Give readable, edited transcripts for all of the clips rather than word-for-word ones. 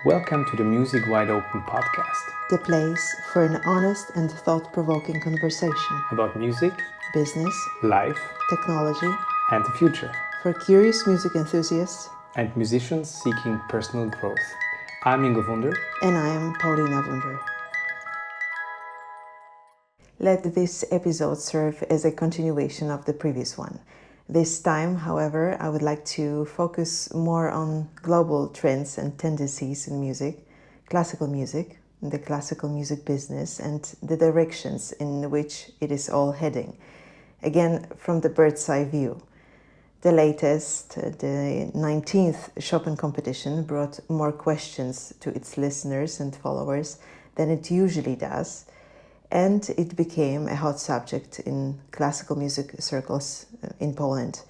Welcome to the Music Wide Open podcast The place for an honest and thought-provoking conversation about music, business, life, technology, and the future, for curious music enthusiasts. and musicians seeking personal growth. I'm Ingolf Wunder. And I am Paulina Wunder. Let this episode serve as a continuation of the previous one. This time, however, I would like to focus more on global trends and tendencies in music, classical music, the classical music business, and the directions in which it is all heading. Again, from the bird's eye view. The latest, the 19th Chopin competition brought more questions to its listeners and followers than it usually does, and it became a hot subject in classical music circles in Poland.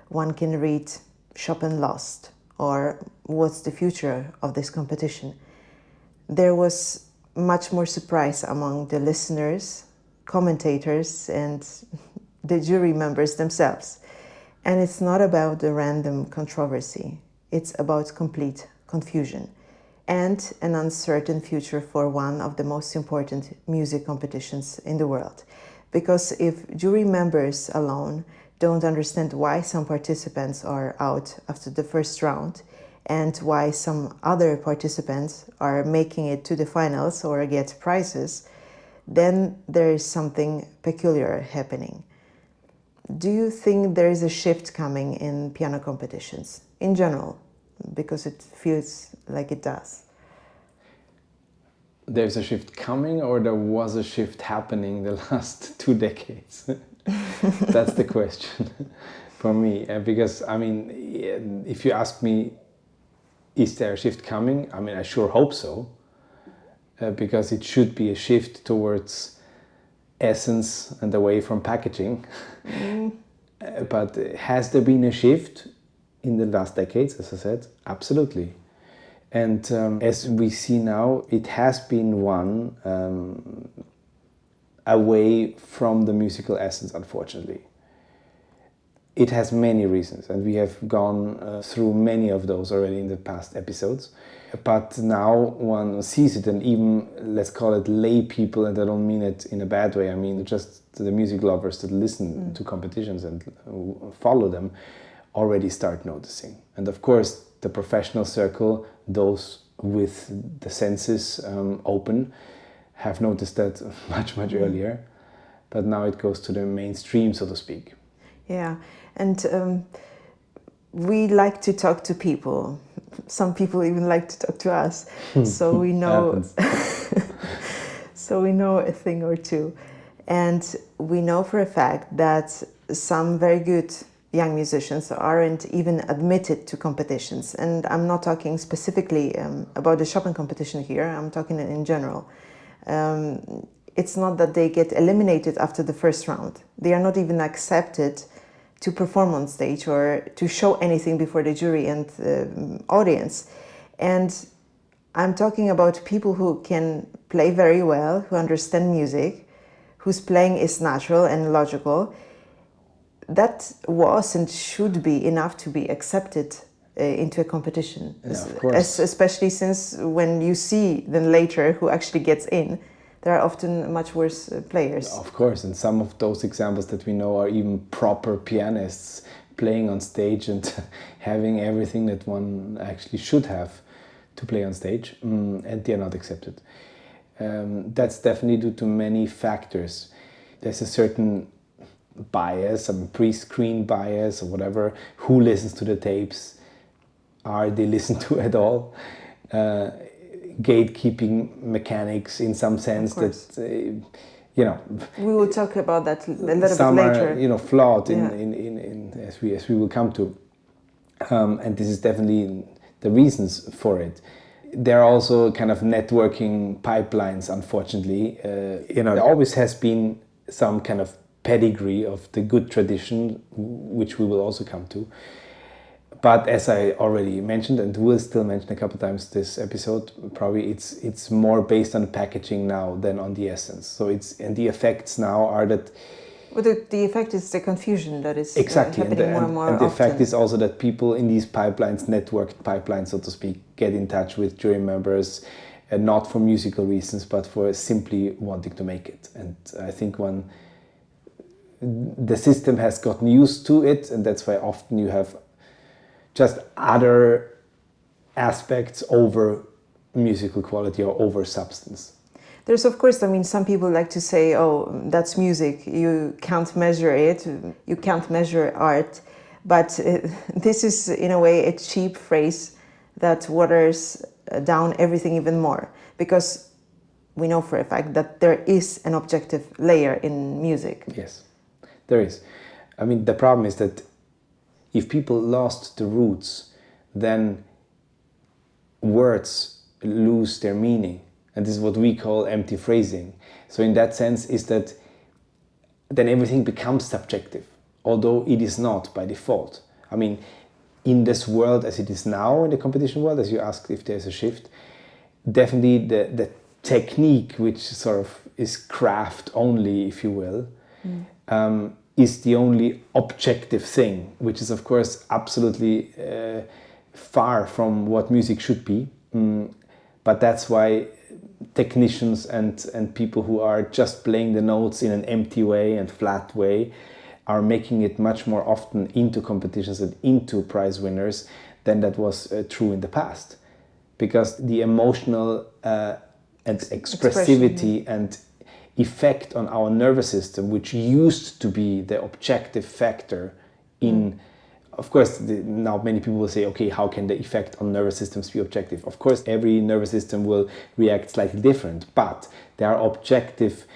One can read Chopin lost, or what's the future of this competition? There was much more surprise among the listeners, commentators, and the jury members themselves. And it's not about the random controversy, it's about complete confusion and an uncertain future for one of the most important music competitions in the world. Because if jury members alone don't understand why some participants are out after the first round and why some other participants are making it to the finals or get prizes, then there is something peculiar happening. Do you think there is a shift coming in piano competitions in general? Because it feels like it does. There's a shift coming, or there was a shift happening the last 2 decades? That's the question for me. Because, I mean, if you ask me, is there a shift coming? I mean, I sure hope so. Because it should be a shift towards essence and away from packaging. But has there been a shift in the last decades, as I said? Absolutely. And as we see now, it has been one away from the musical essence, unfortunately. It has many reasons, and we have gone through many of those already in the past episodes. But now one sees it, and even, let's call it lay people, and I don't mean it in a bad way, I mean just the music lovers that listen to competitions and follow them, already start noticing. And of course, the professional circle, those with the senses open, have noticed that much earlier. But now it goes to the mainstream, so to speak. Yeah, and we like to talk to people. Some people even like to talk to us, so we know. So we know a thing or two, and we know for a fact that some very good young musicians aren't even admitted to competitions. And I'm not talking specifically about the Chopin competition here. I'm talking in general. It's not that they get eliminated after the first round. They are not even accepted to perform on stage or to show anything before the jury and audience. And I'm talking about people who can play very well, who understand music, whose playing is natural and logical. That was and should be enough to be accepted into a competition. Yeah, of course. Especially since when you see then later who actually gets in, there are often much worse players. Of course, and some of those examples that we know are even proper pianists playing on stage and having everything that one actually should have to play on stage, and they are not accepted. That's definitely due to many factors. There's a certain bias, some pre-screen bias or whatever. Who listens to the tapes? Are they listened to at all? Gatekeeping mechanics in some sense that, you know... We will talk about that a little bit later. Some are, you know, flawed in as we will come to. And this is definitely the reasons for it. There are also kind of networking pipelines, unfortunately. There always has been some kind of pedigree of the good tradition, which we will also come to. But as I already mentioned, and will still mention a couple of times this episode, probably it's more based on packaging now than on the essence. So and the effects now are that Well, the effect is the confusion that is exactly, happening more and more and the often. effect is also that people in these pipelines, networked pipelines, so to speak, get in touch with jury members, not for musical reasons, but for simply wanting to make it. And I think the system has gotten used to it, and that's why often you have just other aspects over musical quality or over substance. There's, of course, I mean, some people like to say, oh, that's music, you can't measure it, you can't measure art. But this is, in a way, a cheap phrase that waters down everything even more. Because we know for a fact that there is an objective layer in music. Yes, there is. I mean, the problem is that if people lost the roots, then words lose their meaning. And this is what we call empty phrasing. So in that sense is that then everything becomes subjective, although it is not by default. I mean, in this world as it is now, in the competition world, as you asked if there's a shift, definitely the technique, which sort of is craft only, if you will, is the only objective thing, which is of course absolutely far from what music should be. But that's why technicians and people who are just playing the notes in an empty way and flat way are making it much more often into competitions and into prize winners than that was true in the past. Because the emotional and expressivity and effect on our nervous system, which used to be the objective factor in, of course, now many people will say, okay, how can the effect on nervous systems be objective? Of course, every nervous system will react slightly different, but there are objective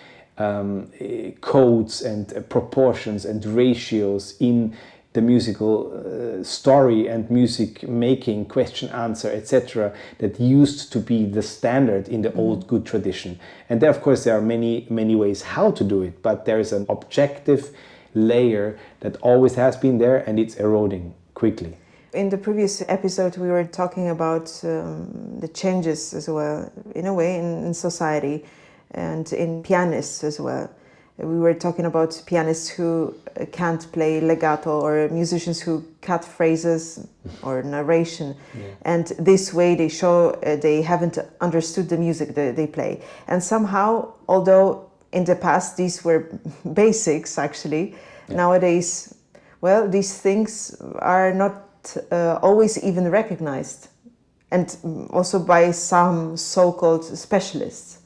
codes and proportions and ratios in the musical story and music making, question answer, etc., that used to be the standard in the old good tradition. And there, of course, there are many ways how to do it, but there is an objective layer that always has been there, and it's eroding quickly. In the previous episode, we were talking about the changes as well, in a way, in society and in pianists as well. We were talking about pianists who can't play legato, or musicians who cut phrases or narration. And this way they show they haven't understood the music that they play. And somehow, although in the past these were basics actually, nowadays, well, these things are not always even recognized, and also by some so-called specialists.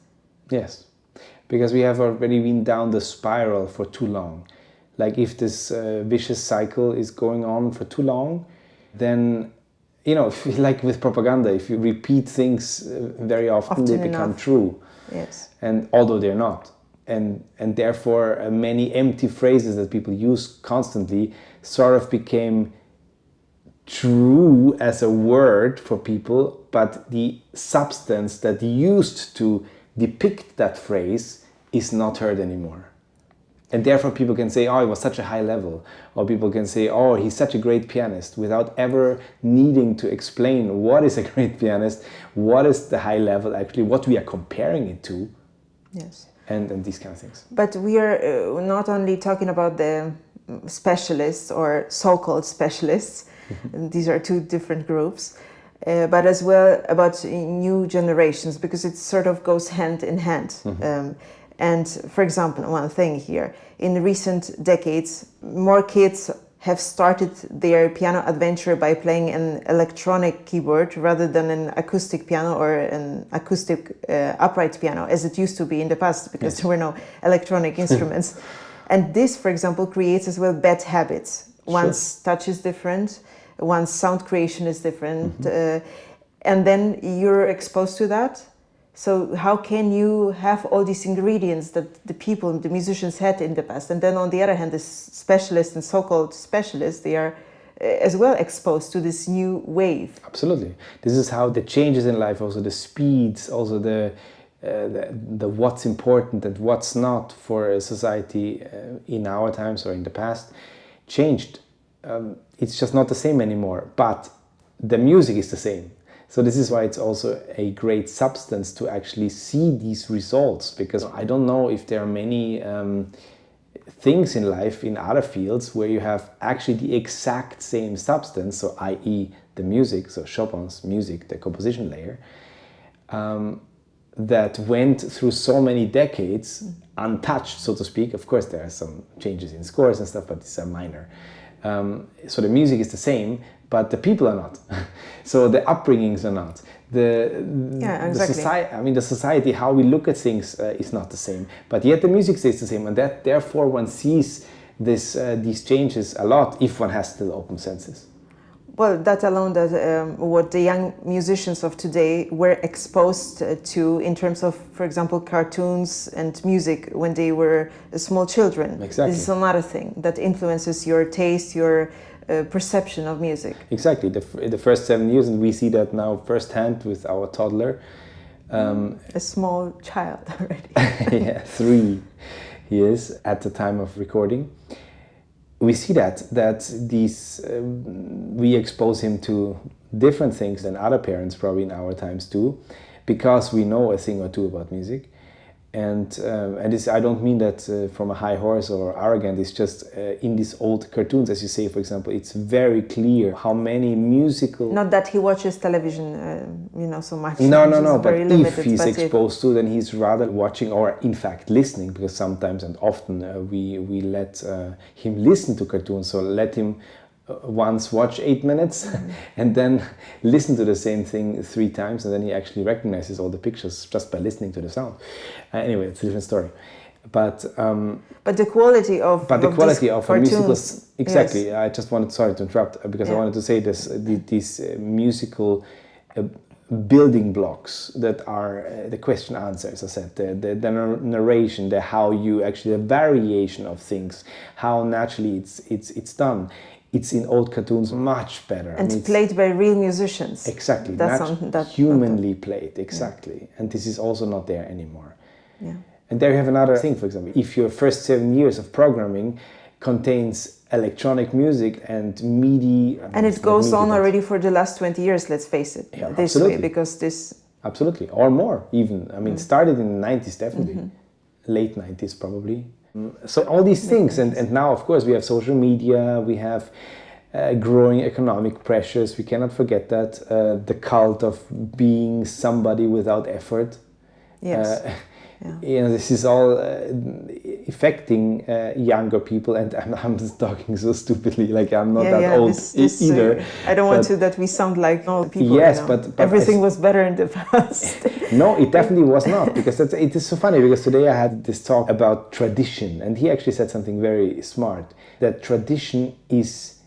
Yes, because we have already been down the spiral for too long. Like if this vicious cycle is going on for too long, then, you know, like with propaganda, if you repeat things very often they become true. Yes. And although they're not. And therefore many empty phrases that people use constantly sort of became true as a word for people, but the substance that used to depict that phrase is not heard anymore. And therefore people can say, oh, it was such a high level. Or people can say, oh, he's such a great pianist, without ever needing to explain what is a great pianist, what is the high level actually, what we are comparing it to. Yes. And these kind of things. But we are not only talking about the specialists or so-called specialists, these are two different groups, but as well about new generations, because it sort of goes hand in hand. And for example, one thing here, in recent decades, more kids have started their piano adventure by playing an electronic keyboard rather than an acoustic piano or an acoustic upright piano, as it used to be in the past, because there were no electronic instruments. And this, for example, creates as well bad habits. One's touch is different, one's sound creation is different, and then you're exposed to that. So how can you have all these ingredients that the people, the musicians had in the past? And then on the other hand, the specialists and so-called specialists, they are as well exposed to this new wave. Absolutely. This is how the changes in life, also the speeds, also the what's important and what's not for a society in our times or in the past changed. It's just not the same anymore, but the music is the same. So this is why it's also a great substance to actually see these results, because I don't know if there are many things in life in other fields where you have actually the exact same substance, so i.e. the music, so Chopin's music, the composition layer, that went through so many decades untouched, so to speak. Of course, there are some changes in scores and stuff, but these are minor. So the music is the same, but the people are not. So the upbringings are not. The society, how we look at things is not the same. But yet the music stays the same, and that therefore one sees these changes a lot if one has still open senses. Well, that alone, what the young musicians of today were exposed to in terms of, for example, cartoons and music when they were small children. Exactly. This is another thing that influences your taste, your perception of music. Exactly. The first 7 years, and we see that now firsthand with our toddler. A small child already. Yeah, 3 he is at the time of recording. We see that we expose him to different things than other parents probably in our times do, because we know a thing or two about music. And this, I don't mean that from a high horse or arrogant. It's just in these old cartoons, as you say, for example, it's very clear how many musical. Not that he watches television, so much. No. But if he's exposed to, then he's rather watching or, in fact, listening. Because sometimes and often we let him listen to cartoons. So let him once watch 8 minutes and then listen to the same thing 3 times, and then he actually recognizes all the pictures just by listening to the sound. Anyway, it's a different story. But the quality of a musical, exactly. Yes. I just wanted, sorry to interrupt, because I wanted to say this: these musical building blocks that are the question answer, as I said, the narration, the variation of things, how naturally it's done. It's in old cartoons much better. And it's played by real musicians. Exactly. That's humanly played, exactly. Yeah. And this is also not there anymore. Yeah. And there you have another thing, for example, if your first 7 years of programming contains electronic music and MIDI... And it goes on already for the last 20 years, let's face it, this way, because this... Absolutely, or more even. I mean, started in the 90s, definitely. Late 90s, probably. So all these things, and now of course we have social media, we have growing economic pressures, we cannot forget that, the cult of being somebody without effort. Yes. This is all affecting younger people, and I'm just talking so stupidly, like I'm not that old either. I don't want to that we sound like old people. Yes, but everything was better in the past. No, it definitely was not, because it is so funny, because today I had this talk about tradition, and he actually said something very smart, that tradition is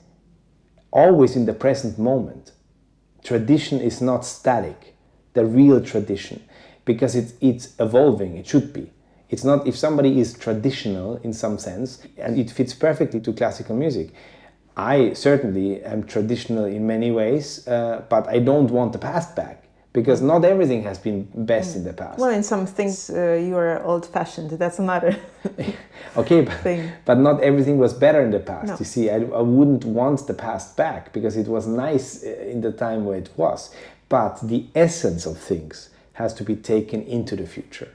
always in the present moment. Tradition is not static, the real tradition. Because it's evolving, it should be. It's not, if somebody is traditional in some sense, and it fits perfectly to classical music. I certainly am traditional in many ways, but I don't want the past back, because not everything has been best in the past. Well, in some things you are old-fashioned, that's another thing. But not everything was better in the past. No. You see, I wouldn't want the past back, because it was nice in the time where it was. But the essence of things has to be taken into the future.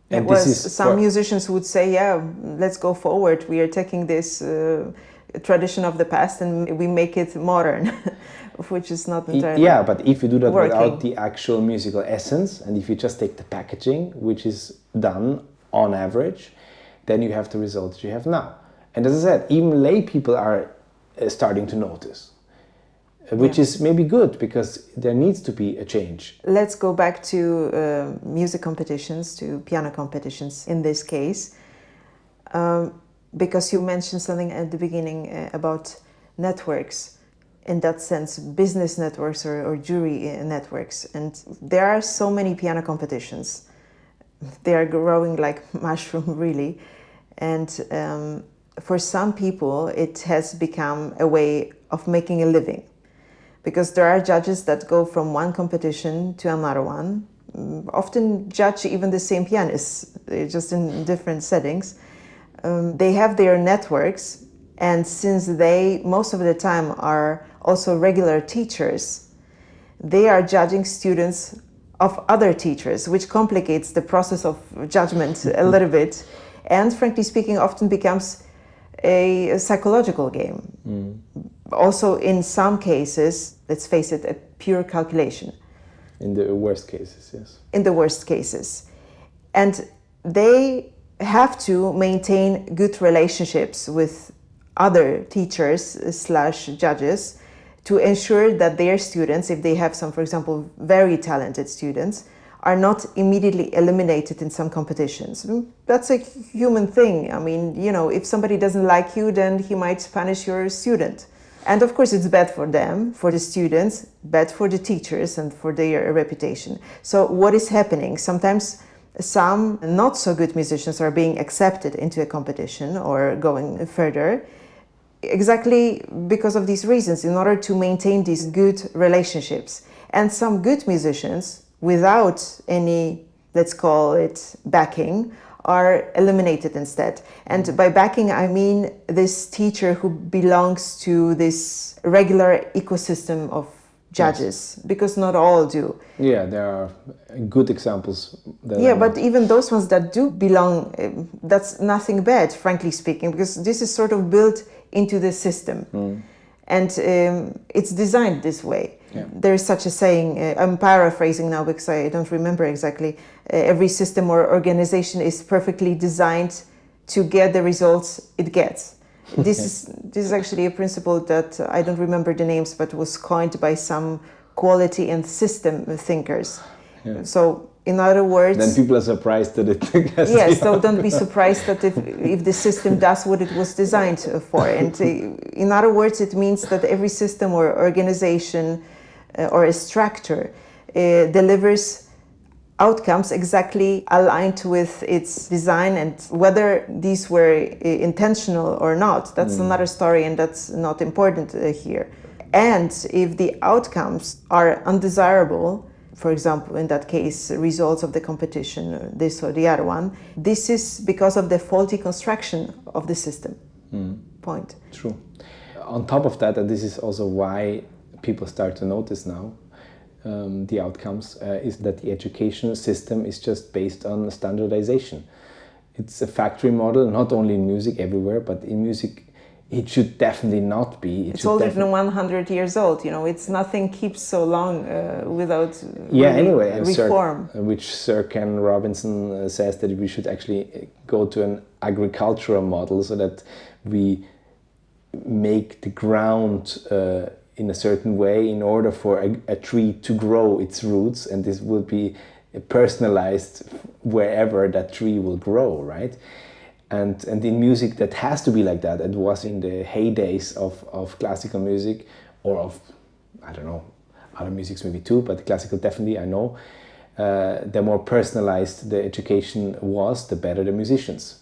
And some musicians would say, let's go forward. We are taking this tradition of the past and we make it modern, which is not entirely Yeah, but if you do that working. Without the actual musical essence, and if you just take the packaging, which is done on average, then you have the result that you have now. And as I said, even lay people are starting to notice. Which is maybe good, because there needs to be a change. Let's go back to music competitions, to piano competitions in this case, because you mentioned something at the beginning about networks, in that sense, business networks or jury networks. And there are so many piano competitions. They are growing like mushroom, really. And for some people, it has become a way of making a living. Because there are judges that go from one competition to another one, often judge even the same pianists, just in different settings. They have their networks, and since they most of the time are also regular teachers, they are judging students of other teachers, which complicates the process of judgment a little bit. and frankly speaking often becomes a psychological game. Also in some cases, let's face it, a pure calculation. In the worst cases, yes. In the worst cases. And they have to maintain good relationships with other teachers / judges to ensure that their students, if they have some, for example, very talented students, are not immediately eliminated in some competitions. That's a human thing. I mean, you know, if somebody doesn't like you, then he might punish your student. And of course, it's bad for them, for the students, bad for the teachers and for their reputation. So what is happening? Sometimes some not so good musicians are being accepted into a competition or going further exactly because of these reasons, in order to maintain these good relationships. And some good musicians, without any, let's call it, backing, are eliminated instead. And by backing, I mean this teacher who belongs to this regular ecosystem of judges, yes. Because not all do. Yeah, there are good examples. But even those ones that do belong, that's nothing bad, frankly speaking, because this is sort of built into the system. And it's designed this way. Yeah. There is such a saying, I'm paraphrasing now because I don't remember exactly, every system or organization is perfectly designed to get the results it gets. This is actually a principle that I don't remember the names, but was coined by some quality and system thinkers. Yeah. So in other words... Then people are surprised that it... Yes, so don't be surprised that if the system does what it was designed for. And in other words, it means that every system or organization or a structure delivers outcomes exactly aligned with its design, and whether these were intentional or not, that's another story, and that's not important here. And if the outcomes are undesirable, for example, in that case, results of the competition, this or the other one, this is because of the faulty construction of the system. Point. True. On top of that, and this is also why people start to notice now, the outcomes, is that the education system is just based on standardization. It's a factory model, not only in music, everywhere, but in music it should definitely not be. It's older than 100 years old, you know, it's nothing keeps so long without reform. Which Sir Ken Robinson says that we should actually go to an agricultural model so that we make the ground in a certain way in order for a tree to grow its roots, and this will be personalized wherever that tree will grow, right? And in music that has to be like that. It was in the heydays of classical music, or of, I don't know, other musics maybe too, but classical definitely, I know. The more personalized the education was, the better the musicians.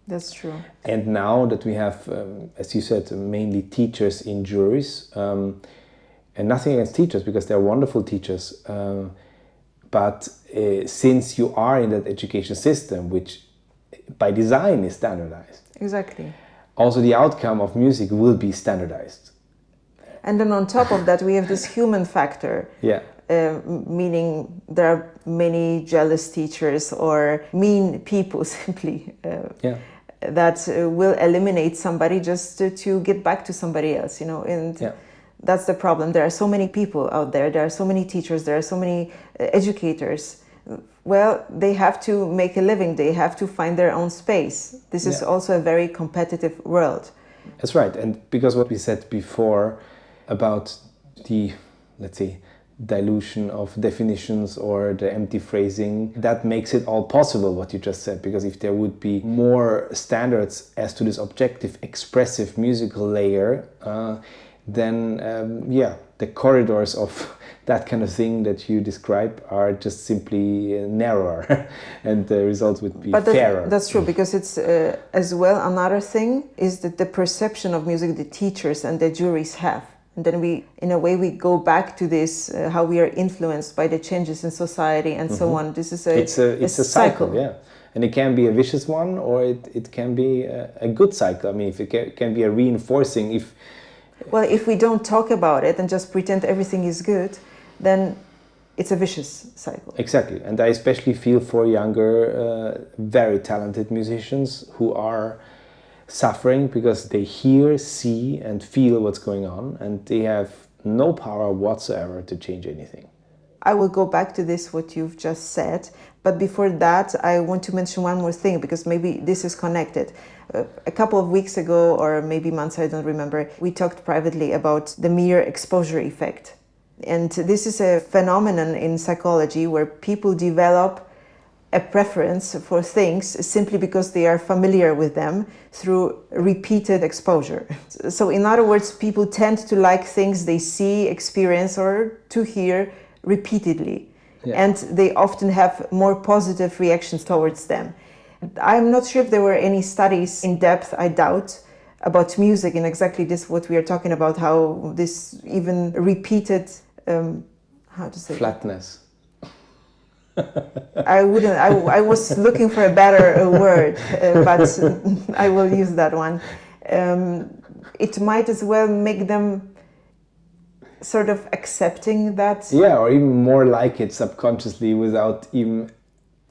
That's true. And now that we have, as you said, mainly teachers in juries, and nothing against teachers, because they're wonderful teachers, but since you are in that education system, which by design is standardized. Exactly. Also the outcome of music will be standardized. And then on top of that, we have this human factor. Yeah. Meaning there are many jealous teachers or mean people simply that will eliminate somebody just to get back to somebody else, you know, and that's the problem. There are so many people out there, there are so many teachers, there are so many educators. Well, they have to make a living, they have to find their own space. This is also a very competitive world. That's right, and because what we said before about the, let's say, dilution of definitions or the empty phrasing, that makes it all possible what you just said, because if there would be more standards as to this objective, expressive musical layer, then the corridors of that kind of thing that you describe are just simply narrower and the results would be fairer. That's true, because it's as well another thing is that the perception of music the teachers and the juries have. And then we, in a way, we go back to this, how we are influenced by the changes in society and so on. This is a cycle, yeah. And it can be a vicious one, or it can be a good cycle. I mean, if it can be a reinforcing, Well, if we don't talk about it and just pretend everything is good, then it's a vicious cycle. Exactly, and I especially feel for younger, very talented musicians who are suffering because they hear, see, and feel what's going on, and they have no power whatsoever to change anything. I will go back to this, what you've just said, but before that, I want to mention one more thing, because maybe this is connected. A couple of weeks ago, or maybe months, I don't remember, we talked privately about the mere exposure effect. And this is a phenomenon in psychology where people develop a preference for things simply because they are familiar with them through repeated exposure. So in other words, people tend to like things they see, experience, or to hear repeatedly. Yeah. And they often have more positive reactions towards them. I'm not sure if there were any studies in depth, I doubt, about music and exactly this, what we are talking about, how this even repeated, how to say flatness. I was looking for a better word, but I will use that one. It might as well make them sort of accepting that. Yeah, or even more like it subconsciously without even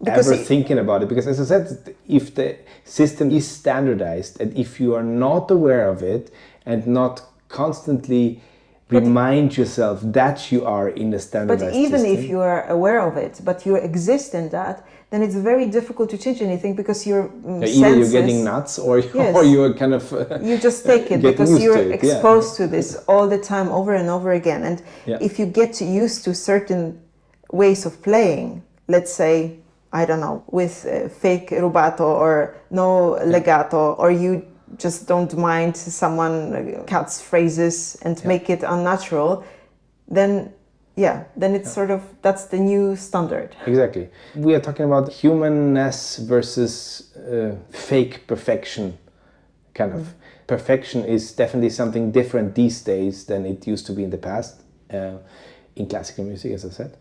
ever thinking about it. Because as I said, if the system is standardized and if you are not aware of it and not constantly remind yourself that you are in the standardized system. But even system, if you are aware of it, but you exist in that, then it's very difficult to change anything because your senses... Either you're getting nuts or, yes, or you're kind of... you just take it because you're exposed to this all the time, over and over again. And if you get used to certain ways of playing, let's say, I don't know, with fake rubato or no legato, or you just don't mind someone cuts phrases and make it unnatural, then it's sort of, that's the new standard. Exactly. We are talking about humanness versus fake perfection, kind of. Perfection is definitely something different these days than it used to be in the past, in classical music, as I said.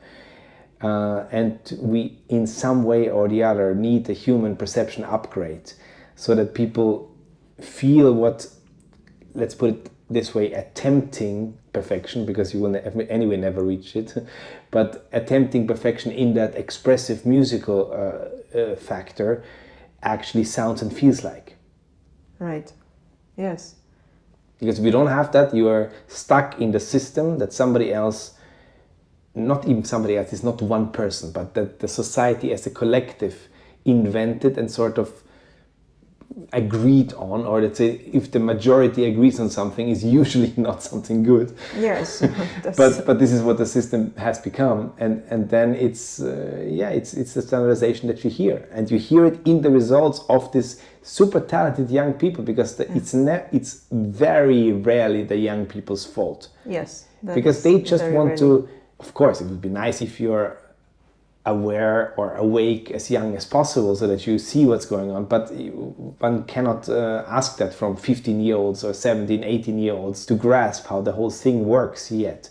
And we, in some way or the other, need a human perception upgrade so that people feel what, let's put it this way, attempting perfection, because you will anyway never reach it, but attempting perfection in that expressive musical factor actually sounds and feels like. Right. Yes. Because if you don't have that, you are stuck in the system that somebody else, not even somebody else, it's not one person, but that the society as a collective invented and sort of agreed on, or let's say if the majority agrees on something, is usually not something good. Yes. but this is what the system has become, and then it's the standardization that you hear, and you hear it in the results of this super talented young people, because it's very rarely the young people's fault. Yes. Because they just want to. Of course, it would be nice if you're aware or awake as young as possible so that you see what's going on, but one cannot ask that from 15-year-olds or 17, 18-year-olds to grasp how the whole thing works yet.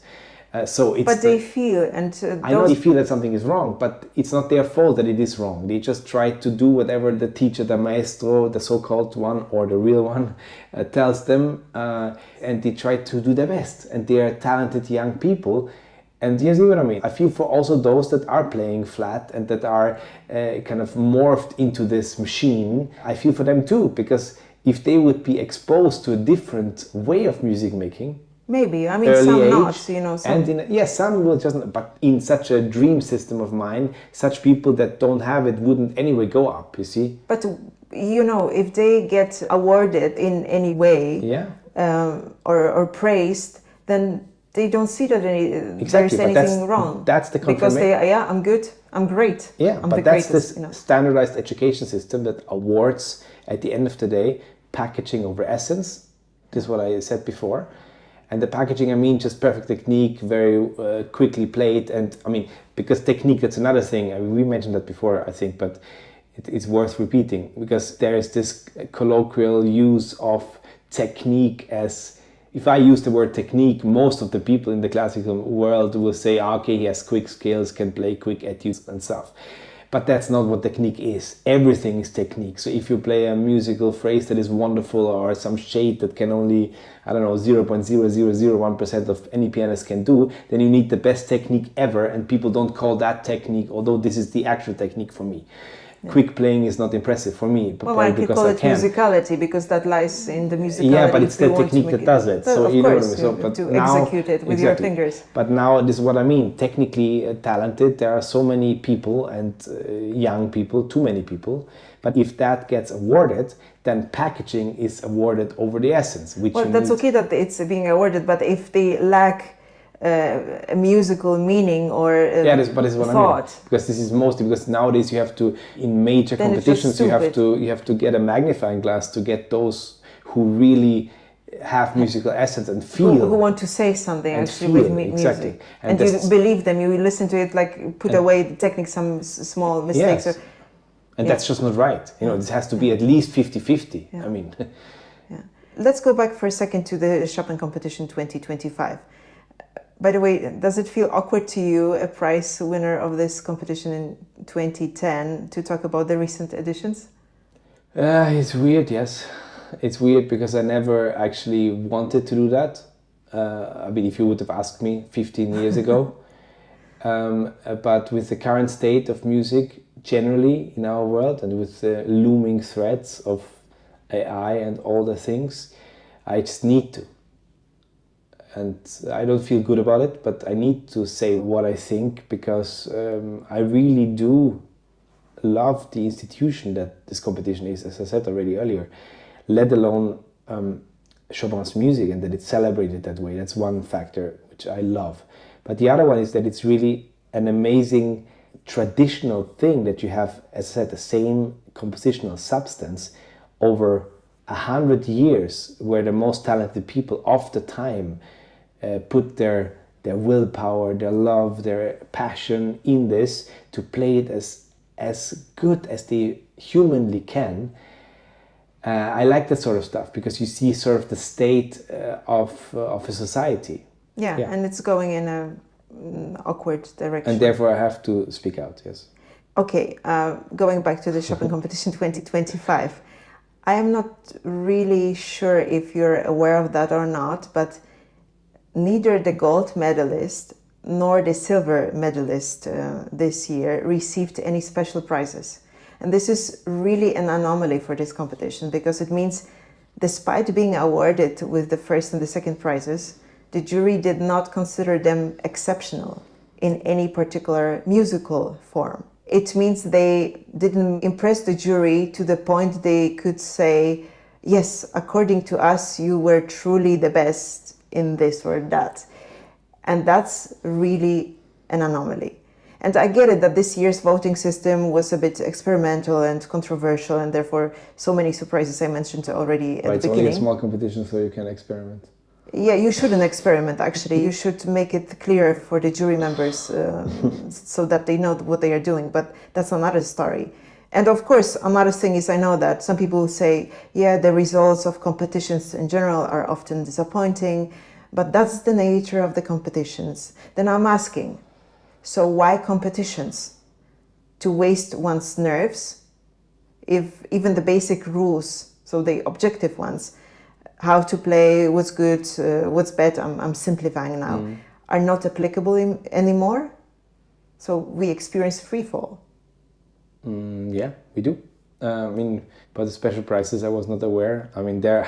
But they feel, and I know they feel that something is wrong, but it's not their fault that it is wrong. They just try to do whatever the teacher, the maestro, the so-called one or the real one tells them, and they try to do their best. And they are talented young people. And you see what I mean? I feel for also those that are playing flat and that are kind of morphed into this machine. I feel for them too, because if they would be exposed to a different way of music making, maybe, I mean, some age, not, you know. Some... And some will just, but in such a dream system of mine, such people that don't have it wouldn't anyway go up, you see? But, you know, if they get awarded in any way or praised, then they don't see that there's anything wrong. That's the confirmation. Because I'm good, I'm great. Yeah, but that's the standardized education system that awards, at the end of the day, packaging over essence. This is what I said before. And the packaging, I mean, just perfect technique, very quickly played. And I mean, because technique, that's another thing. I mean, we mentioned that before, I think, but it's worth repeating, because there is this colloquial use of technique as... If I use the word technique, most of the people in the classical world will say, okay, he has quick skills, can play quick etudes and stuff. But that's not what technique is. Everything is technique. So if you play a musical phrase that is wonderful, or some shade that can only, I don't know, 0.0001% of any pianist can do, then you need the best technique ever, and people don't call that technique, although this is the actual technique for me. Yeah. Quick playing is not impressive for me, but well, I could call it musicality, because that lies in the musicality. Yeah, but it's the technique that does it. So you know what I mean. So, but to now, execute it with your fingers. But now this is what I mean. Technically talented, there are so many people, and young people, too many people. But if that gets awarded, then packaging is awarded over the essence. Which well, that's okay that it's being awarded, but if they lack a musical meaning or but this is what thought. I mean. Because this is mostly because nowadays you have to, in major competitions, you have to get a magnifying glass to get those who really have musical essence and feel. Who want to say something actually with music. Exactly. And you believe them, you listen to it, like put away the technique, some small mistakes. Yes. And that's just not right. You know, this has to be at least 50-50. Yeah. I mean. Yeah. Let's go back for a second to the Chopin competition 2025. By the way, does it feel awkward to you, a prize winner of this competition in 2010, to talk about the recent editions? It's weird, yes. It's weird because I never actually wanted to do that. I mean, if you would have asked me 15 years ago. But with the current state of music generally in our world, and with the looming threats of AI and all the things, I just need to. And I don't feel good about it, but I need to say what I think, because I really do love the institution that this competition is, as I said already earlier, let alone Chopin's music, and that it's celebrated that way. That's one factor which I love. But the other one is that it's really an amazing traditional thing that you have, as I said, the same compositional substance over 100 years, where the most talented people of the time put their willpower, their love, their passion in this to play it as good as they humanly can. I like that sort of stuff, because you see sort of the state of a society. Yeah, and it's going in a awkward direction. And therefore I have to speak out, yes. Okay, going back to the Chopin competition 2025. I am not really sure if you're aware of that or not, but neither the gold medalist nor the silver medalist this year received any special prizes. And this is really an anomaly for this competition, because it means, despite being awarded with the first and the second prizes, the jury did not consider them exceptional in any particular musical form. It means they didn't impress the jury to the point they could say, yes, according to us, you were truly the best in this or that. And that's really an anomaly. And I get it that this year's voting system was a bit experimental and controversial, and therefore so many surprises I mentioned already at the beginning. It's only a small competition, so you can experiment. Yeah, you shouldn't experiment, actually. You should make it clear for the jury members so that they know what they are doing. But that's another story. And of course, another thing is, I know that some people say, yeah, the results of competitions in general are often disappointing, but that's the nature of the competitions. Then I'm asking, so why competitions? To waste one's nerves? If even the basic rules, so the objective ones, how to play, what's good, what's bad, I'm simplifying now, are not applicable anymore? So we experience free fall. Yeah, we do. I mean, but the special prizes, I was not aware. I mean, there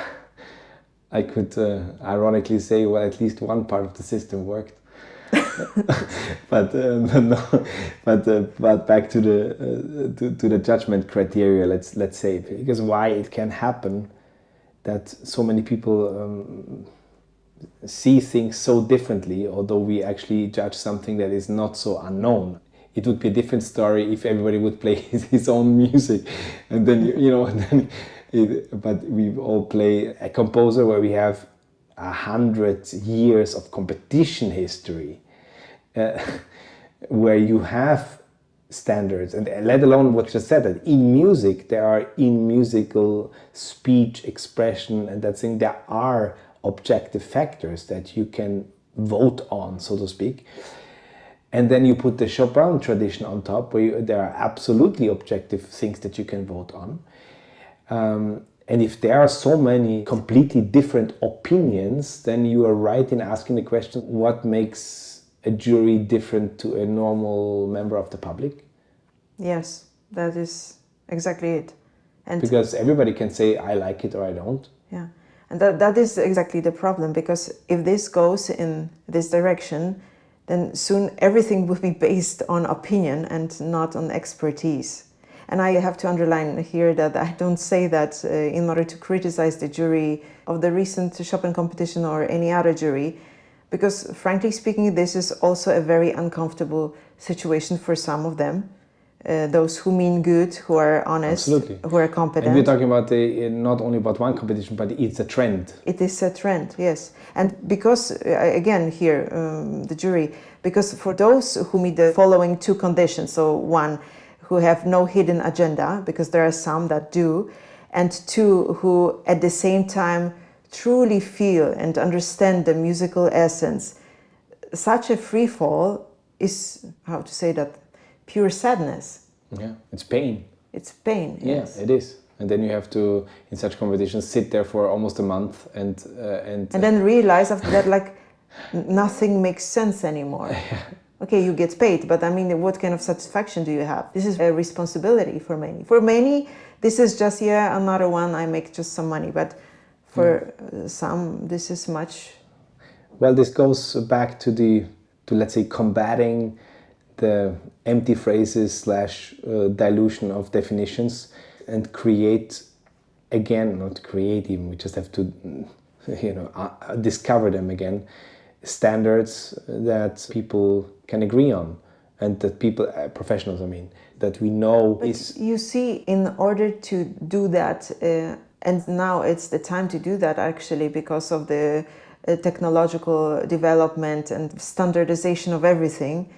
I could ironically say, well, at least one part of the system worked. but back to the judgment criteria. Let's say, because why it can happen that so many people see things so differently, although we actually judge something that is not so unknown. It would be a different story if everybody would play his own music, and then but we all play a composer where we have 100 years of competition history, where you have standards, and let alone what you said, that in music there are, in musical speech, expression, and that thing, there are objective factors that you can vote on, so to speak. And then you put the Chopin tradition on top, where there are absolutely objective things that you can vote on. And if there are so many completely different opinions, then you are right in asking the question, what makes a jury different to a normal member of the public? Yes, that is exactly it. And because everybody can say, I like it or I don't. yeah, and that is exactly the problem, because if this goes in this direction, then soon everything will be based on opinion and not on expertise. And I have to underline here that I don't say that in order to criticize the jury of the recent Chopin competition or any other jury, because frankly speaking, this is also a very uncomfortable situation for some of them. Those who mean good, who are honest, Absolutely. who are competent. And we're talking about not only about one competition, but it's a trend. It is a trend, yes. And because, again, here, the jury, because for those who meet the following two conditions, so one, who have no hidden agenda, because there are some that do, and two, who at the same time truly feel and understand the musical essence, such a free fall is, how to say that, pure sadness. Yeah, it's pain. It's pain, yes. Yeah, it is. And then you have to, in such competitions, sit there for almost a month and then realize after that, like, nothing makes sense anymore. Yeah. Okay, you get paid, but I mean, what kind of satisfaction do you have? This is a responsibility for many. For many, this is just, yeah, another one, I make just some money. But for some, this is much. Well, this goes back to let's say, combating the empty phrases / dilution of definitions, and create, again, not create even, we just have to, discover them again, standards that people can agree on, and that people, professionals, I mean, that we know But is... You see, in order to do that, and now it's the time to do that actually, because of the technological development and standardization of everything,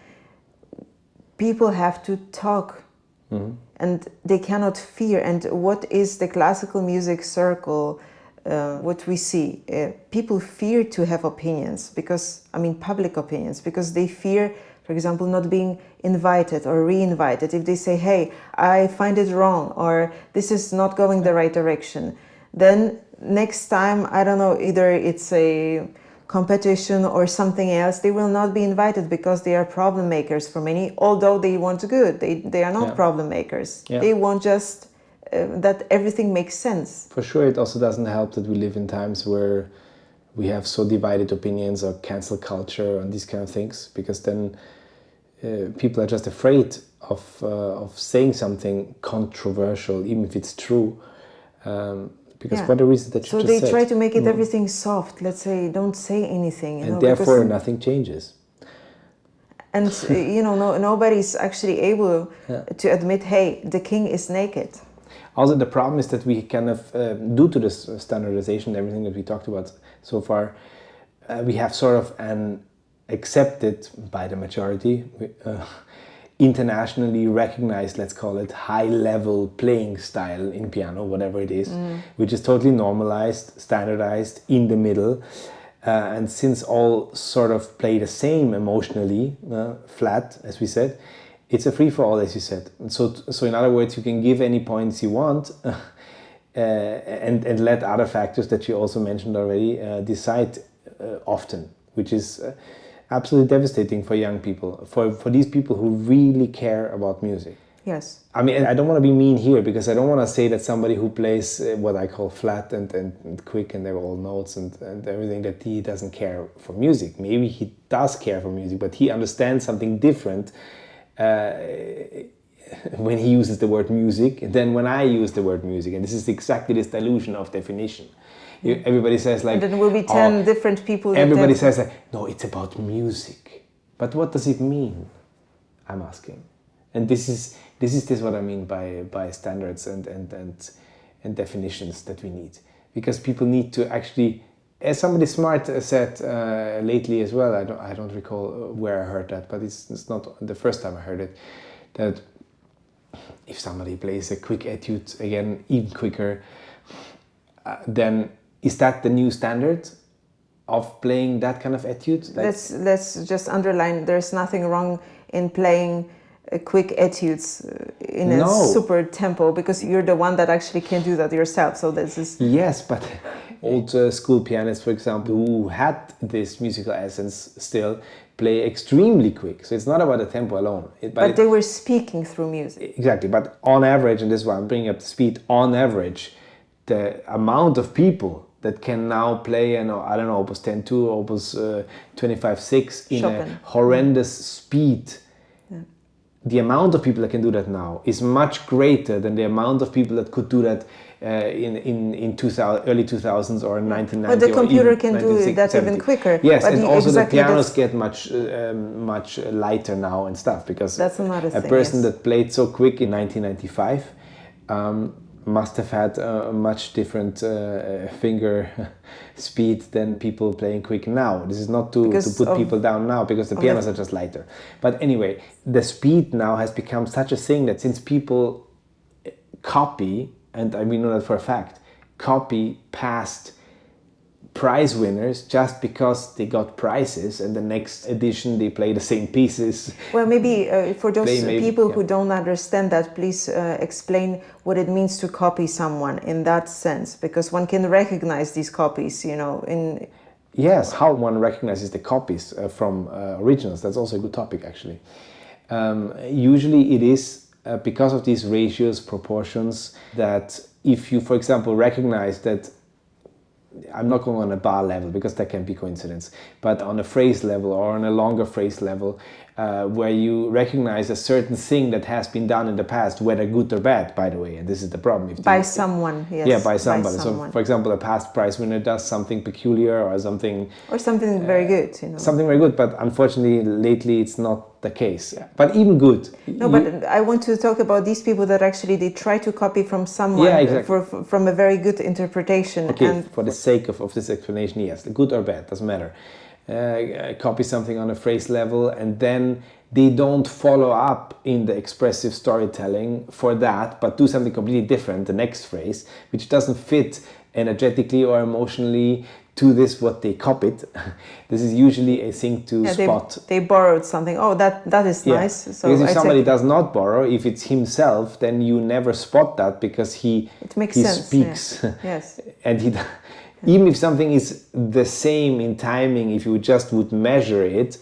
people have to talk. Mm-hmm. And they cannot fear. And what is the classical music circle? What we see, people fear to have opinions, because, I mean, public opinions, because they fear, for example, not being invited or re-invited. If they say, hey, I find it wrong, or this is not going the right direction, then next time, I don't know, either it's a competition or something else, they will not be invited because they are problem makers for many, although they want good. They are not problem makers. Yeah. They want just that everything makes sense. For sure, it also doesn't help that we live in times where we have so divided opinions, or cancel culture and these kind of things, because then people are just afraid of saying something controversial, even if it's true, because for the reason that you so just they said. try to make it everything soft. Let's say, don't say anything. And therefore nothing changes. And nobody's actually able to admit, hey, the king is naked. Also, the problem is that we kind of, due to this standardization, everything that we talked about so far, we have sort of an accepted by the majority, internationally recognized, let's call it, high-level playing style in piano, whatever it is, which is totally normalized, standardized, in the middle. And since all sort of play the same emotionally, flat, as we said, it's a free-for-all, as you said. And so in other words, you can give any points you want and let other factors that you also mentioned already decide often, which is absolutely devastating for young people, for these people who really care about music. Yes. I mean, I don't want to be mean here, because I don't want to say that somebody who plays what I call flat and quick and they're all notes and everything, that he doesn't care for music. Maybe he does care for music, but he understands something different when he uses the word music than when I use the word music. And this is exactly this dilution of definition. Everybody says like... And there will be 10 different people... Everybody says like, no, it's about music. But what does it mean? I'm asking. And this is what I mean by standards and definitions that we need. Because people need to actually... As somebody smart said lately as well, I don't recall where I heard that, but it's not the first time I heard it, that if somebody plays a quick etude, again, even quicker, then is that the new standard? of playing that kind of etude? Like, let's just underline, there's nothing wrong in playing quick etudes in a super tempo, because you're the one that actually can do that yourself. So this is... Yes, but old school pianists, for example, who had this musical essence still play extremely quick. So it's not about the tempo alone. But they were speaking through music. Exactly, but on average, and this is why I'm bringing up the speed, on average, the amount of people that can now play, I don't know, Opus 10-2, Opus 25-6 in Chopin. a horrendous speed. The amount of people that can do that now is much greater than the amount of people that could do that in 2000, early 2000s or 1990. But the computer can do that even quicker. Yes, but and also the pianos get much lighter now and stuff, because that's another thing, a person that played so quick in 1995 must have had a much different finger speed than people playing quick now. This is not to put people down now, because the pianos are just lighter. But anyway, the speed now has become such a thing that since people copy, and we know that for a fact, copy past prize winners just because they got prizes, and the next edition they play the same pieces. Well, maybe for those people who don't understand that, please explain what it means to copy someone in that sense, because one can recognize these copies, in... Yes, how one recognizes the copies from originals, that's also a good topic, actually. Usually it is because of these ratios, proportions, that if you, for example, recognize that, I'm not going on a bar level because that can be coincidence, but on a phrase level or on a longer phrase level, where you recognize a certain thing that has been done in the past, whether good or bad, by the way, and this is the problem. By someone, yes. Yeah, by somebody. So, for example, a past prize winner does something peculiar or something... Or something very good, Something very good, but unfortunately, lately it's not the case. But even good. No, but I want to talk about these people that actually they try to copy from someone from a very good interpretation. Okay, and for the sake of this explanation, yes, good or bad, doesn't matter. Copy something on a phrase level, and then they don't follow up in the expressive storytelling for that, but do something completely different, the next phrase, which doesn't fit energetically or emotionally to this what they copied. This is usually a thing to spot. They borrowed something. Oh, that is nice. So because if somebody does not borrow, if it's himself, then you never spot that, because he speaks. Yeah. Yes. And he... Even if something is the same in timing, if you just would measure it,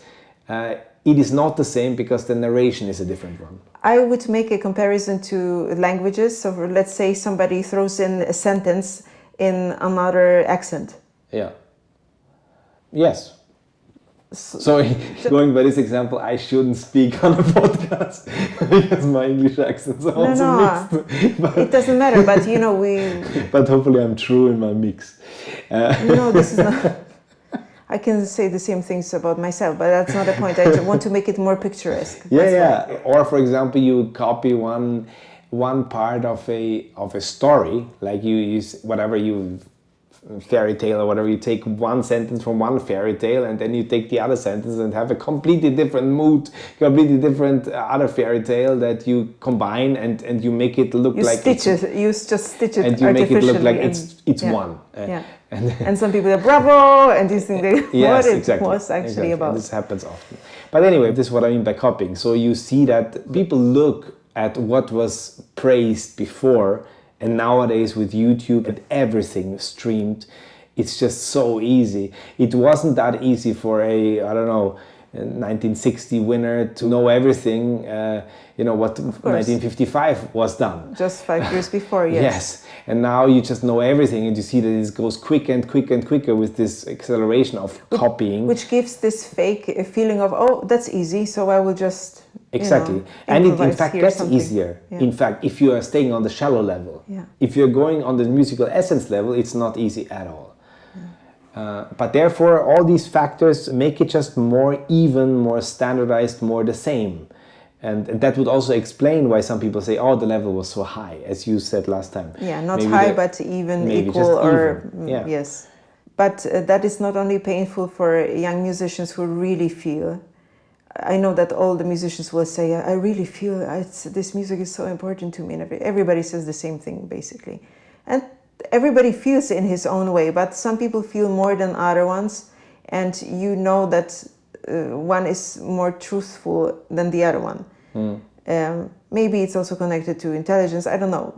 it is not the same, because the narration is a different one. I would make a comparison to languages. So let's say somebody throws in a sentence in another accent. Yeah. Yes. So going by this example, I shouldn't speak on a podcast because my English accent is also mixed. But it doesn't matter, but we... But hopefully I'm true in my mix. No, this is not... I can say the same things about myself, but that's not the point. I want to make it more picturesque. Yeah. Or for example, you copy one part of a story, like you use whatever you... fairy tale or whatever, you take one sentence from one fairy tale and then you take the other sentence and have a completely different mood, completely different other fairy tale that you combine and you make it look like you just stitch it and you make it look like it's one. And some people are bravo, and you think what it was actually about. And this happens often. But anyway, this is what I mean by copying. So you see that people look at what was praised before. And nowadays with YouTube and everything streamed, it's just so easy. It wasn't that easy for a 1960 winner to know everything, what 1955 was done. Just 5 years before, yes. Yes, and now you just know everything, and you see that it goes quicker and quicker and quicker with this acceleration of copying. Which gives this fake feeling of, oh, that's easy, so I will just... Exactly. And it in fact gets easier. Yeah. In fact, if you are staying on the shallow level, if you're going on the musical essence level, it's not easy at all. But therefore, all these factors make it just more even, more standardized, more the same. And that would also explain why some people say, oh, the level was so high, as you said last time. Yeah, not maybe high, but even equal or... Yeah. Yes. But that is not only painful for young musicians who really feel... I know that all the musicians will say, I really feel this music is so important to me. And everybody says the same thing, basically. And everybody feels in his own way, but some people feel more than other ones. and you know that one is more truthful than the other one. Maybe it's also connected to intelligence, I don't know,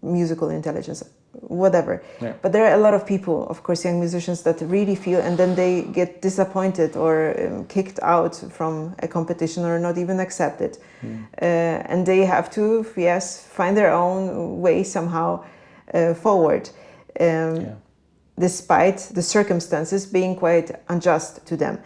musical intelligence, whatever. Yeah. But there are a lot of people, of course, young musicians that really feel, and then they get disappointed or kicked out from a competition or not even accepted. And they have to, yes, find their own way somehow forward, despite the circumstances being quite unjust to them.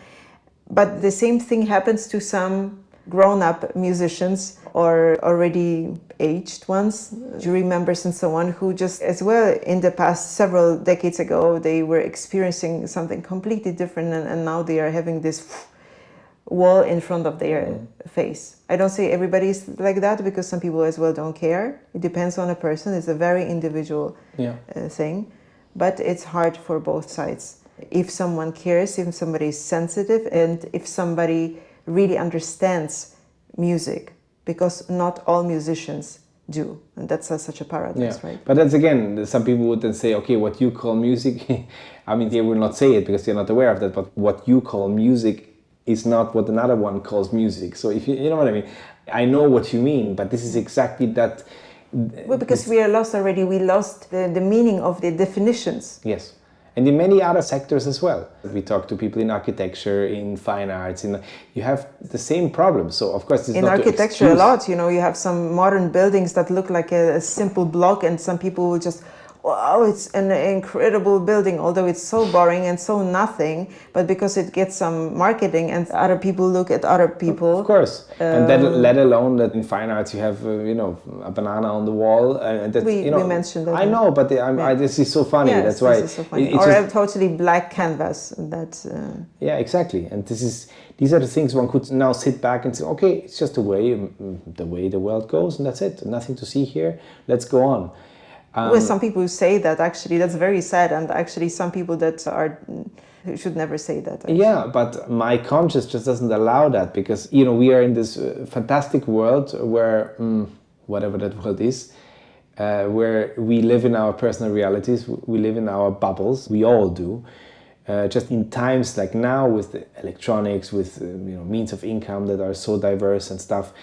But the same thing happens to some grown-up musicians or already aged ones, jury members and so on, who just as well in the past several decades ago they were experiencing something completely different, and now they are having this wall in front of their face. I don't say everybody's like that, because some people as well don't care. It depends on a person. It's a very individual thing, but it's hard for both sides. If someone cares, if somebody is sensitive, and if somebody really understands music, because not all musicians do, and that's such a paradox, right? But that's, again, some people would then say, okay, what you call music, I mean, they will not say it because they're not aware of that, but what you call music is not what another one calls music. So if you know what I mean, I know what you mean, but this is exactly that. Well, because we are lost already, we lost the meaning of the definitions. Yes. And in many other sectors as well. We talk to people in architecture, in fine arts, you have the same problem. So of course, it's in not architecture a lot. You know, you have some modern buildings that look like a simple block, and some people will just, wow, it's an incredible building, although it's so boring and so nothing, but because it gets some marketing and other people look at other people. Of course. And then, let alone that in fine arts you have, a banana on the wall. And that, we mentioned that. I know, but this is so funny. Yes, that's why. This is so funny. Or a totally black canvas. Yeah, exactly. And these are the things one could now sit back and say, okay, it's just the way the world goes, and that's it. Nothing to see here. Let's go on. Well, some people say that, actually. That's very sad, and actually some people that should never say that. Actually. Yeah, but my conscience just doesn't allow that, because, we are in this fantastic world where, whatever that world is, where we live in our personal realities, we live in our bubbles, we all do. Just in times like now, with the electronics, with means of income that are so diverse and stuff,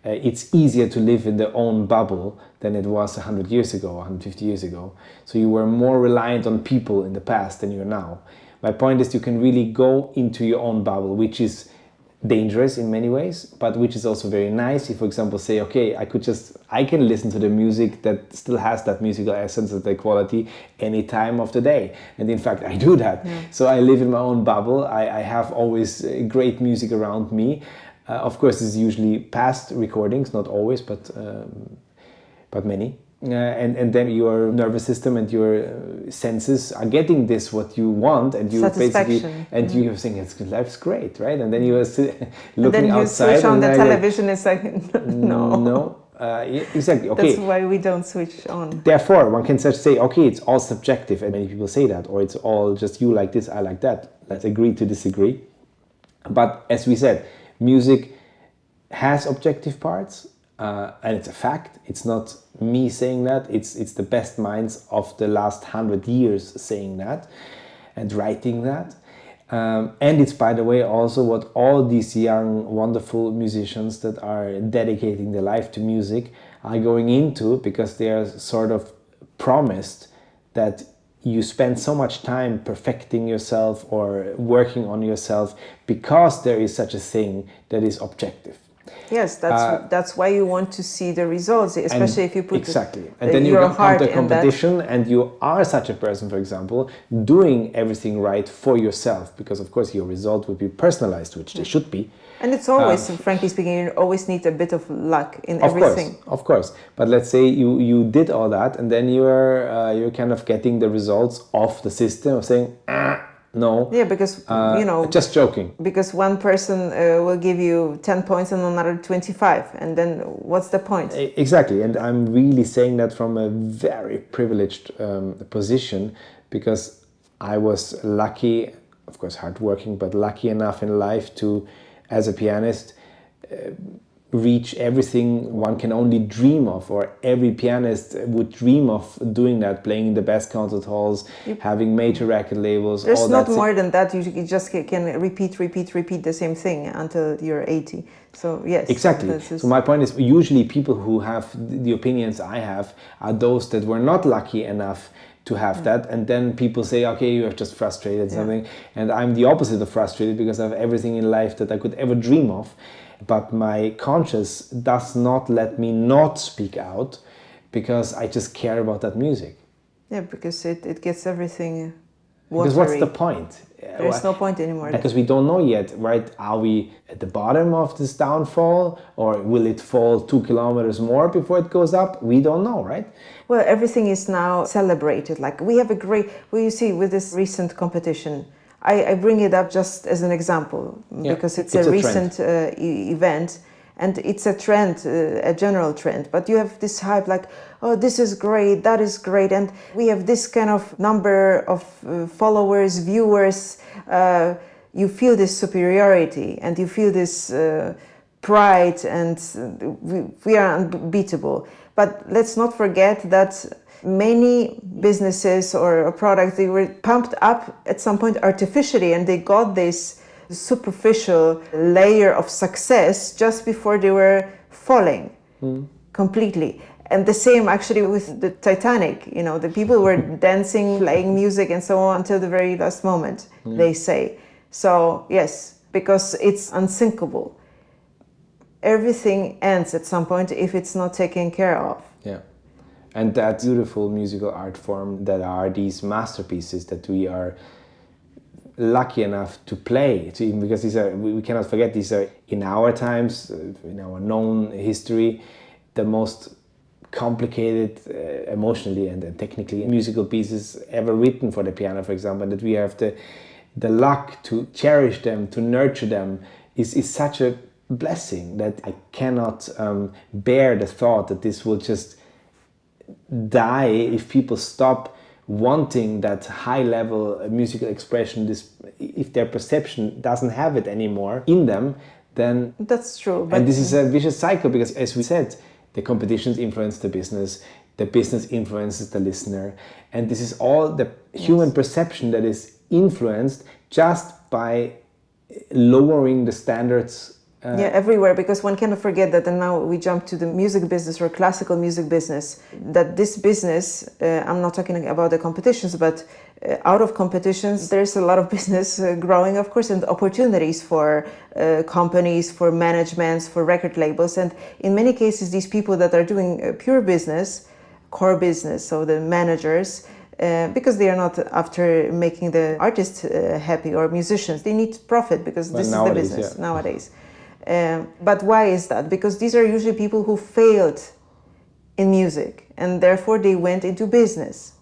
it's easier to live in their own bubble than it was 100 years ago, 150 years ago. So you were more reliant on people in the past than you are now. My point is, you can really go into your own bubble, which is dangerous in many ways, but which is also very nice. If, for example, say, okay, I can listen to the music that still has that musical essence, that quality, any time of the day. And in fact, I do that. Yeah. So I live in my own bubble. I have always great music around me. Of course, it's usually past recordings, not always, but many. And then your nervous system and your senses are getting this what you want, and you basically you think life's great, right? And then you are looking outside, switch on the television. It's like no. Exactly. Okay. That's why we don't switch on. Therefore, one can just say, okay, it's all subjective, and many people say that, or it's all just you like this, I like that. Let's agree to disagree. But as we said, music has objective parts, and it's a fact. It's not me saying that. It's the best minds of the last 100 years saying that and writing that. And it's, by the way, also what all these young, wonderful musicians that are dedicating their life to music are going into, because they are sort of promised that you spend so much time perfecting yourself or working on yourself, because there is such a thing that is objective. Yes, that's why you want to see the results, especially if you put and then you come to competition, and you are such a person, for example, doing everything right for yourself, because of course your result would be personalized, which they should be. And it's always, frankly speaking, you always need a bit of luck in everything. Of course. But let's say you did all that, and then you're kind of getting the results of the system of saying, no. Yeah, because, just joking. Because one person will give you 10 points and another 25. And then what's the point? Exactly. And I'm really saying that from a very privileged position, because I was lucky, of course hardworking, but lucky enough in life to, as a pianist, reach everything one can only dream of, or every pianist would dream of doing that, playing in the best concert halls, having major record labels. There's all not that. more than that. You just can repeat the same thing until you're 80. So yes. Exactly. So my point is, usually people who have the opinions I have are those that were not lucky enough to have that, and then people say, okay, you're just frustrated, something, and I'm the opposite of frustrated because I have everything in life that I could ever dream of, but my conscience does not let me not speak out because I just care about that music. Yeah, because it gets everything watery. Because what's the point? There's no point anymore. Because we don't know yet, right? Are we at the bottom of this downfall, or will it fall 2 kilometers more before it goes up? We don't know, right? Well, everything is now celebrated. Like we have a great, well, you see, with this recent competition, I bring it up just as an example because it's a recent event, and it's a trend, a general trend. But you have this hype like, oh, this is great, that is great, and we have this kind of number of followers, viewers. You feel this superiority, and you feel this pride, and we are unbeatable. But let's not forget that many businesses or products, they were pumped up at some point artificially, and they got this superficial layer of success just before they were falling completely. And the same actually with the Titanic, you know, the people were dancing, playing music and so on until the very last moment, they say. So yes, because it's unsinkable. Everything ends at some point if it's not taken care of. Yeah. And that beautiful musical art form that are these masterpieces that we are lucky enough to play, because these are, we cannot forget, these are in our times, in our known history, the most complicated emotionally and technically musical pieces ever written for the piano, for example, and that we have the luck to cherish them, to nurture them, is such a blessing that I cannot bear the thought that this will just die if people stop wanting that high level musical expression. If their perception doesn't have it anymore in them, then that's true. And this is a vicious cycle, because as we said, the competitions influence the business influences the listener, and this is all the human perception that is influenced just by lowering the standards. Everywhere, because one cannot forget that, and now we jump to the music business or classical music business, that this business, I'm not talking about the competitions, but out of competitions, there's a lot of business growing, of course, and opportunities for companies, for managements, for record labels. And in many cases, these people that are doing pure business, core business, so the managers, because they are not after making the artists happy or musicians, they need profit because this is the business nowadays. But why is that? Because these are usually people who failed in music and therefore they went into business.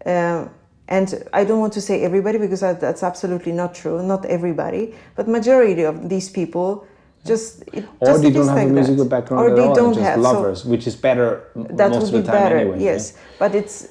And I don't want to say everybody, because that's absolutely not true, not everybody, but majority of these people or they don't have a musical background at all, and just lovers, which is better most of the time anyway. Yes, but it's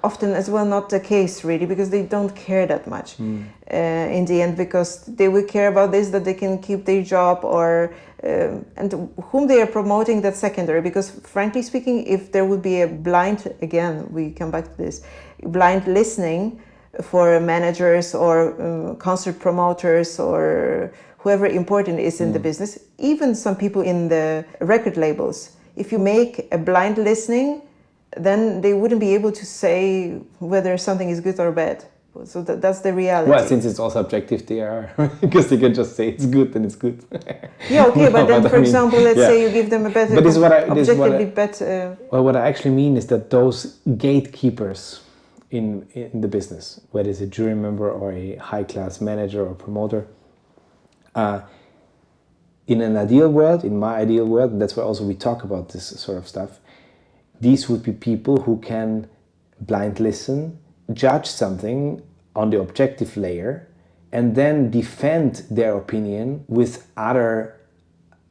often as well not the case really, because they don't care that much in the end, because they will care about this, that they can keep their job, or and whom they are promoting, that's secondary, because frankly speaking, if there would be a blind, again we come back to this, blind listening for managers or concert promoters or whoever important is in the business, even some people in the record labels, if you make a blind listening, then they wouldn't be able to say whether something is good or bad. So that's the reality. Well, since it's all subjective, they are, because they can just say it's good, then it's good. Yeah, okay, but then, for example, let's say you give them a better, objectively better. Well, what I actually mean is that those gatekeepers in the business, whether it's a jury member or a high-class manager or promoter, in an ideal world, in my ideal world, and that's why also we talk about this sort of stuff, these would be people who can blind listen, judge something on the objective layer, and then defend their opinion with other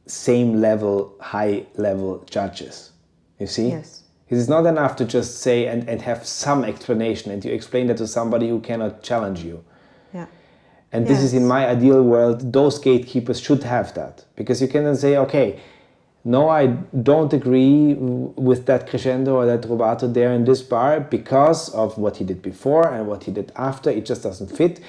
same level, high level judges. You see? Yes. It's not enough to just say and have some explanation, and you explain that to somebody who cannot challenge you. Yeah. And this is, in my ideal world, those gatekeepers should have that. Because you can then say, okay, no, I don't agree with that crescendo or that rubato there in this bar because of what he did before and what he did after. It just doesn't fit.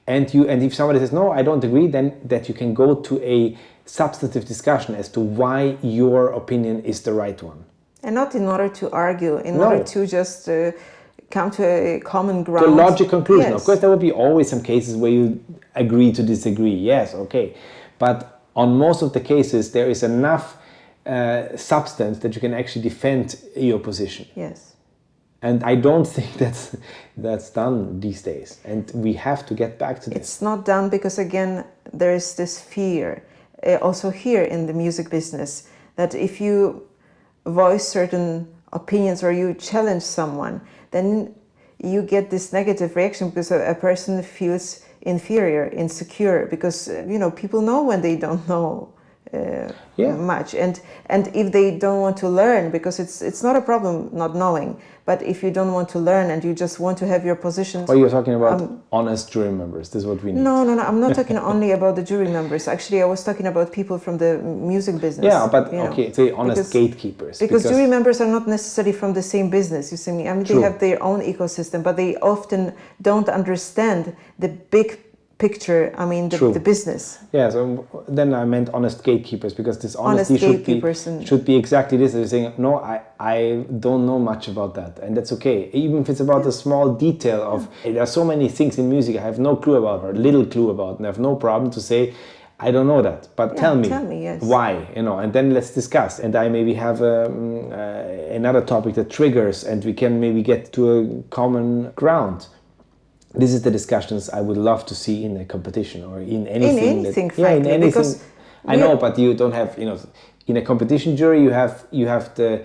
And if somebody says, no, I don't agree, then that you can go to a substantive discussion as to why your opinion is the right one. And not in order to argue, in order to just come to a common ground. To a logic conclusion. Yes. Of course, there will be always some cases where you agree to disagree. Yes, okay. But on most of the cases, there is enough substance that you can actually defend your position. Yes. And I don't think that's done these days. And we have to get back to this. It's not done because, again, there is this fear, also here in the music business, that if you voice certain opinions or you challenge someone, then you get this negative reaction because a person feels inferior, insecure, because people know when they don't know much, and if they don't want to learn, because it's not a problem not knowing, but if you don't want to learn and you just want to have your positions. Or you're talking about honest jury members. This is what we need. No, I'm not talking only about the jury members. Actually, I was talking about people from the music business. Yeah, but okay, say honest gatekeepers. Because jury members are not necessarily from the same business. You see me? I mean, they have their own ecosystem, but they often don't understand the big picture, the business. Yeah, so then I meant honest gatekeepers, because this honesty should be exactly this. They're saying, no, I don't know much about that, and that's okay. Even if it's about a small detail of, there are so many things in music I have no clue about, or little clue about, and I have no problem to say, I don't know that, but tell me yes. why, and then let's discuss. And I maybe have another topic that triggers, and we can maybe get to a common ground. This is the discussions I would love to see in a competition or in anything. In anything, because I know, but you don't have, in a competition jury, you have the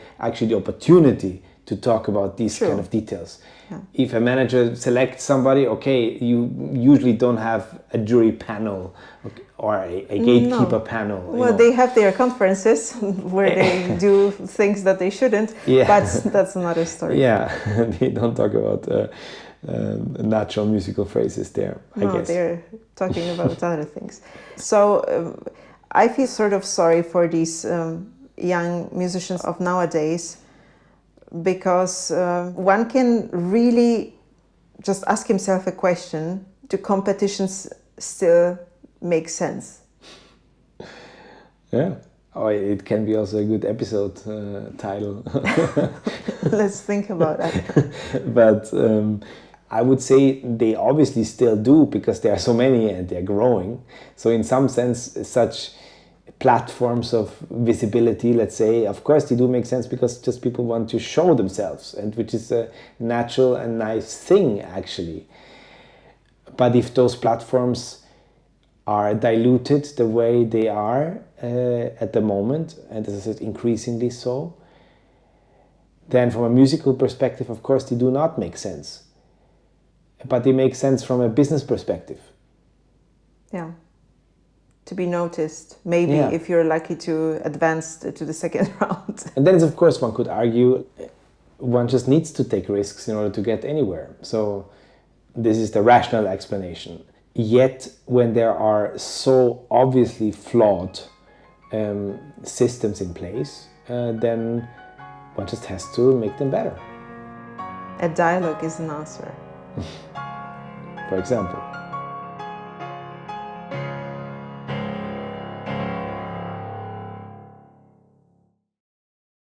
opportunity to talk about these kind of details. Yeah. If a manager selects somebody, okay, you usually don't have a jury panel or a gatekeeper panel. Well, they have their conferences where they do things that they shouldn't, but that's another story. Yeah, they don't talk about natural musical phrases there, I guess. They're talking about other things. So I feel sort of sorry for these young musicians of nowadays, because one can really just ask himself a question: do competitions still make sense? Yeah. Oh, it can be also a good episode title. Let's think about that. But I would say they obviously still do, because there are so many and they're growing. So in some sense, such platforms of visibility, let's say, of course they do make sense, because just people want to show themselves, and which is a natural and nice thing, actually. But if those platforms are diluted the way they are at the moment, and as I said, increasingly so, then from a musical perspective, of course, they do not make sense. But they make sense from a business perspective. Yeah. To be noticed, maybe, if you're lucky to advance to the second round. And then, of course, one could argue one just needs to take risks in order to get anywhere. So this is the rational explanation. Yet, when there are so obviously flawed systems in place, then one just has to make them better. A dialogue is an answer. For example.